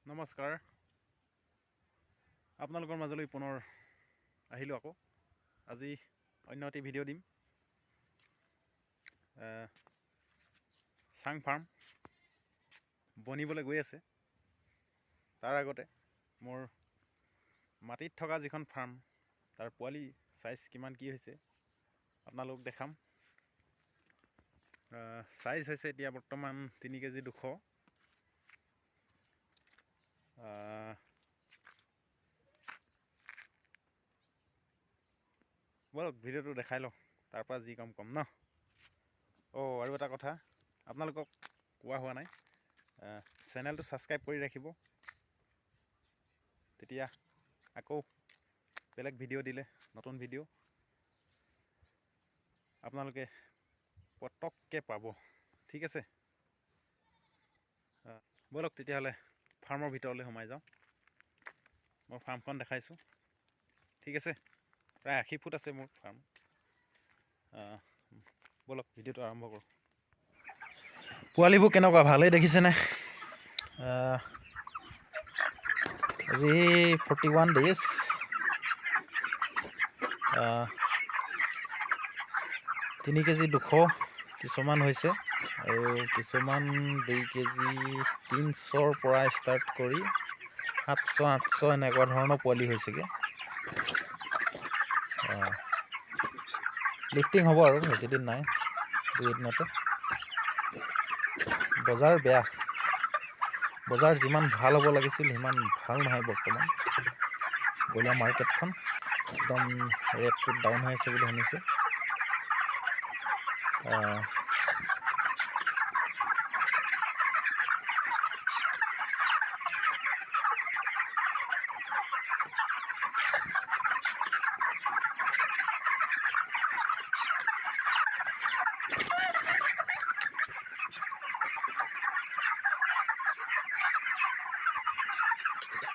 নমস্কাৰ আপোনালোকৰ মাজলৈ পুনৰ আহিলোঁ আকৌ আজি অন্য এটি ভিডিঅ' দিম চাং ফাৰ্ম বনিবলৈ গৈ আছে তাৰ আগতে মোৰ মাটিত থকা যিখন ফাৰ্ম তাৰ পোৱালি সাইজ কিমান কি হৈছে আপোনালোক দেখাম সাইজ হৈছে এতিয়া বৰ্তমান 3 কেজি 200 বলক ভিডিঅ'টো দেখাই লওঁ তাৰ পৰা যি কম ন আৰু এটা কথা আপোনালোকক কোৱা হোৱা নাই চেনেলটো সাবস্ক্ৰাইব কৰি ৰাখিব তেতিয়া আকৌ বেলেগ ভিডিঅ' দিলে নতুন ভিডিঅ' আপোনালোকে পটককৈ পাব ঠিক আছে বলক তেতিয়াহ'লে ফাৰ্মৰ ভিতৰলৈ সোমাই যাওঁ মই ফাৰ্মখন দেখাইছোঁ ঠিক আছে প্ৰায় 80 ফুট আছে মোৰ ফাৰ্ম বলক ভিডিঅ'টো আৰম্ভ কৰোঁ পোৱালিবোৰ কেনেকুৱা ভালেই দেখিছেনে আজি 41 ডেজ 3 কেজি 200 কিছুমান হৈছে আৰু কিছুমান 2 কেজি 300ৰ পৰা ষ্টাৰ্ট কৰি 700 800 এনেকুৱা ধৰণৰ পোৱালি হৈছেগৈ লিফটিং হ'ব আৰু বেছিদিন নাই 2 এদিনতে বজাৰ যিমান ভাল হ'ব লাগিছিল সিমান ভাল নহয় বৰ্তমান ব্ৰইলাৰ মাৰ্কেটখন একদম ৰেটটো ডাউন হৈ আছে বুলি শুনিছোঁ